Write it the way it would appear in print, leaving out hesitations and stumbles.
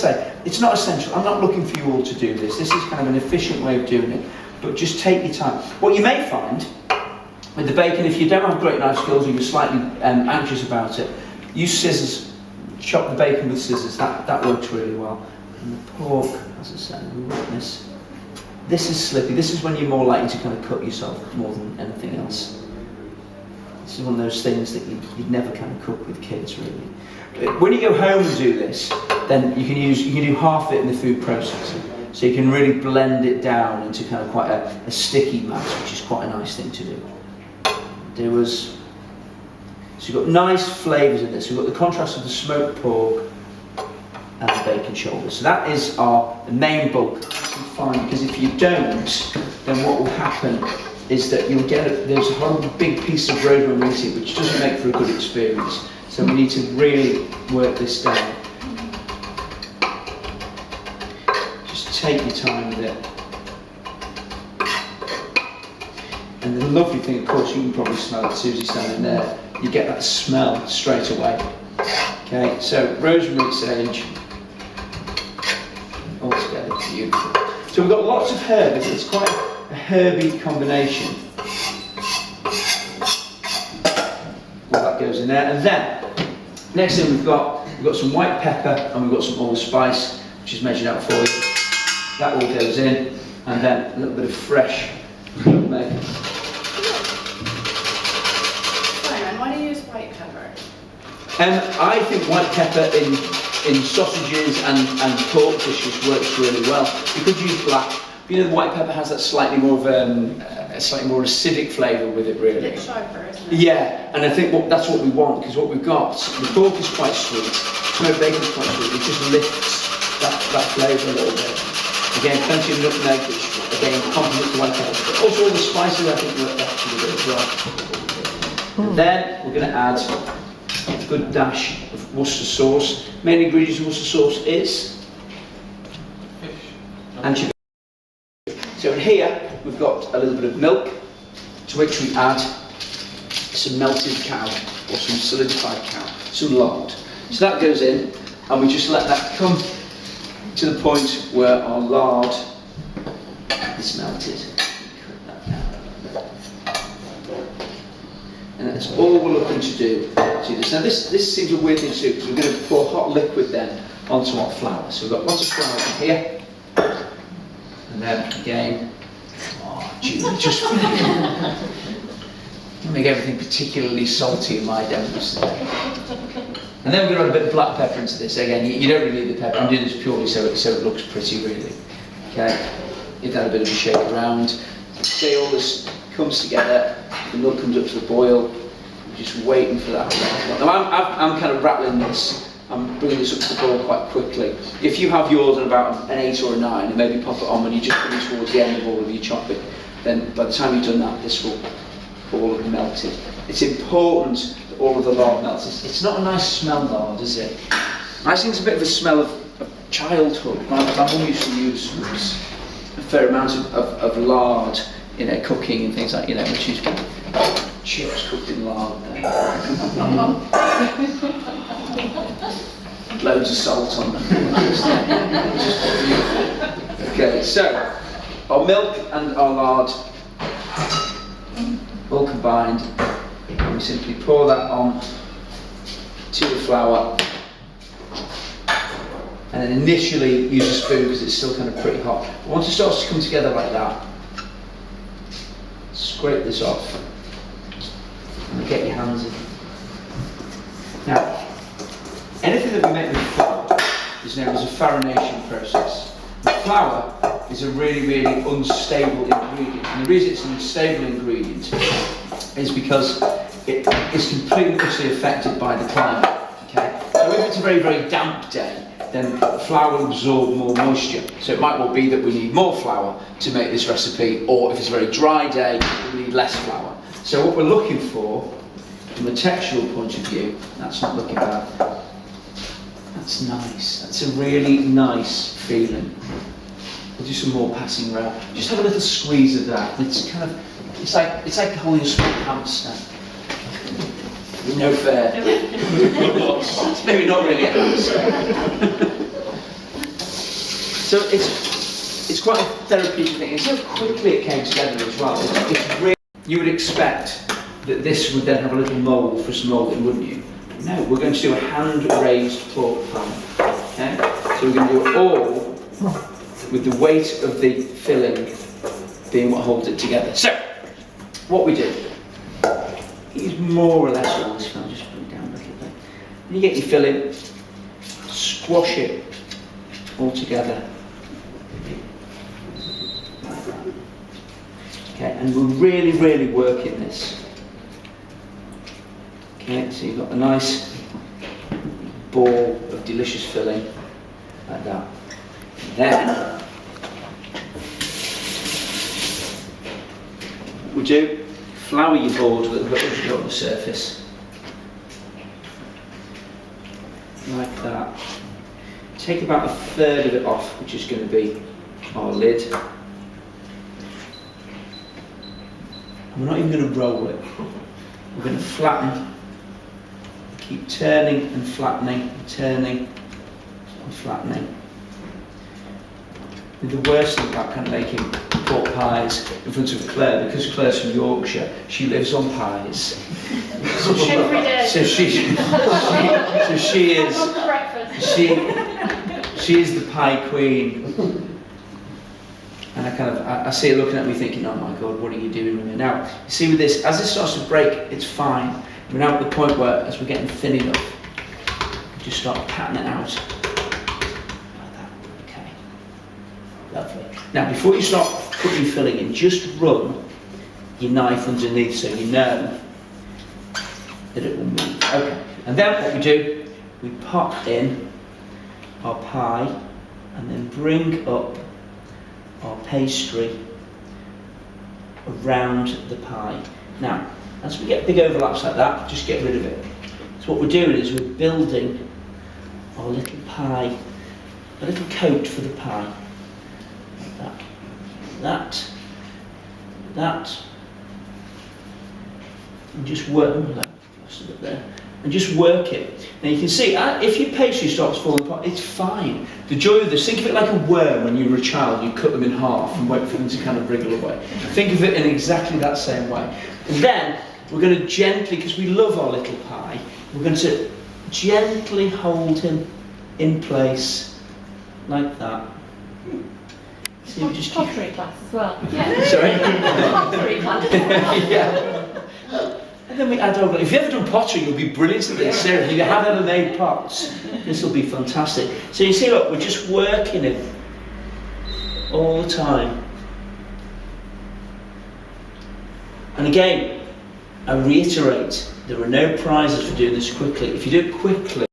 say, it's not essential. I'm not looking for you all to do this. This is kind of an efficient way of doing it. But just take your time. What you may find with the bacon, if you don't have great knife skills or you're slightly anxious about it, use scissors. Chop the bacon with scissors. That works really well. And the pork, as I said, this is slippy. This is when you're more likely to kind of cut yourself more than anything else. This is one of those things that you'd never kind of cook with kids, really. When you go home and do this, then you can do half of it in the food processor. So you can really blend it down into kind of quite a sticky mass, which is quite a nice thing to do. So you've got nice flavours in this. We've got the contrast of the smoked pork and the bacon shoulders. So that is the main bulk. Fine, because if you don't, then what will happen is that you'll get there's a whole big piece of rosemary missing, which doesn't make for a good experience. So we need to really work this down. Just take your time with it. And the lovely thing, of course, you can probably smell it, Susie standing there, you get that smell straight away. Okay, so rosemary, sage, all together, beautiful. So we've got lots of herbs, it's quite a herby combination. All that goes in there. And then, next thing we've got some white pepper and we've got some allspice, which is measured out for you. That all goes in. And then a little bit of fresh nutmeg. Why do you use white pepper? I think white pepper in sausages and pork dishes works really well. You could use black. You know, the white pepper has that slightly more of a slightly more acidic flavour with it, really. A bit sharper, isn't it? Yeah, and I think that's what we want, because what we've got, the pork is quite sweet, smoked bacon is quite sweet. It just lifts that flavour a little bit. Again, plenty of nutmeg, which again complements the white pepper. But also all the spices I think work actually a bit as well. And then we're going to add a good dash of Worcester sauce. Main ingredients of Worcester sauce is fish, anchovy. So in here we've got a little bit of milk, to which we add some melted cow or some solidified cow, some lard. So that goes in, and we just let that come to the point where our lard is melted. And that's all we're looking to do. See this? Now this seems a weird thing to do, because we're going to pour hot liquid then onto our flour. So we've got lots of flour in here. And then again, just make everything particularly salty in my demos today. And then we're going to add a bit of black pepper into this. Again, you don't really need the pepper. I'm doing this purely so it looks pretty, really. Okay, give that a bit of a shake around. See, all this comes together. The milk comes up to the boil. I'm just waiting for that. Now I'm kind of rattling this. I'm bringing this up to the boil quite quickly. If you have yours at about an 8 or a 9, and maybe pop it on when you're just coming towards the end of all of your chopping, then by the time you've done that, this will all have melted. It's important that all of the lard melts. It's not a nice smell, lard, is it? I think it's a bit of a smell of childhood. My mum used to use a fair amount of lard in her cooking and things like, you know, when she's chips cooked in lard. Loads of salt on them. Okay, so our milk and our lard all combined, and we simply pour that on to the flour, and then initially use a spoon because it's still kind of pretty hot. But once it starts to come together like that, scrape this off and get your hands in. Now, anything that we make with flour is known as a farинation process. The flour is a really, really unstable ingredient, and the reason it's an unstable ingredient is because it is completely affected by the climate. Okay? So if it's a very, very damp day, then flour will absorb more moisture. So it might well be that we need more flour to make this recipe, or if it's a very dry day, we need less flour. So what we're looking for, from a textural point of view, that's not looking bad. That's nice. That's a really nice feeling. We'll do some more passing around. Just have a little squeeze of that. It's kind of, it's like holding a small hamster. No fair. It's maybe not really a hamster. So it's quite a therapeutic thing. And so quickly it came together as well. It's really, you would expect that this would then have a little mould for some moulding, wouldn't you? No, we're going to do a hand-raised pork pie. Okay? So we're going to do it all with the weight of the filling being what holds it together. So, what we do is more or less all this. I'll just put it down a little bit. You get your filling, squash it all together. Okay, and we're really, really working this. Okay, so you've got a nice ball of delicious filling, like that. Then, we do flour your board with a bit on the surface, like that. Take about a third of it off, which is going to be our lid. And we're not even going to roll it. We're going to flatten. Keep turning and flattening, turning and flattening. And the worst thing about kind of making pork pies in front of Claire, because Claire's from Yorkshire, she lives on pies. Every day. So she is the pie queen. And I see her looking at me thinking, oh my God, what are you doing with me? Now, you see with this, as it starts to break, it's fine. We're now at the point where, as we're getting thin enough, we just start patting it out. Like that. Okay. Lovely. Now, before you start putting your filling in, just run your knife underneath so you know that it will move. Okay. And then what we do, we pop in our pie and then bring up our pastry around the pie. Now, as we get big overlaps like that, just get rid of it. So what we're doing is we're building our little pie, a little coat for the pie. Like that, that, and just work, lost a bit there, and just work it. Now you can see, if your pastry starts falling apart, it's fine. The joy of this, think of it like a worm when you were a child, you cut them in half and wait for them to kind of wriggle away. Think of it in exactly that same way. And then, we're going to gently, because we love our little pie, we're going to gently hold him in place, like that. So you just pottery class as well. Yeah. Sorry? Pottery class. Yeah. And then we add over. If you've ever done pottery, you'll be brilliant at this. Seriously, if you have ever made pots, this will be fantastic. So you see, look, we're just working it all the time. And again, I reiterate, there are no prizes for doing this quickly. If you do it quickly,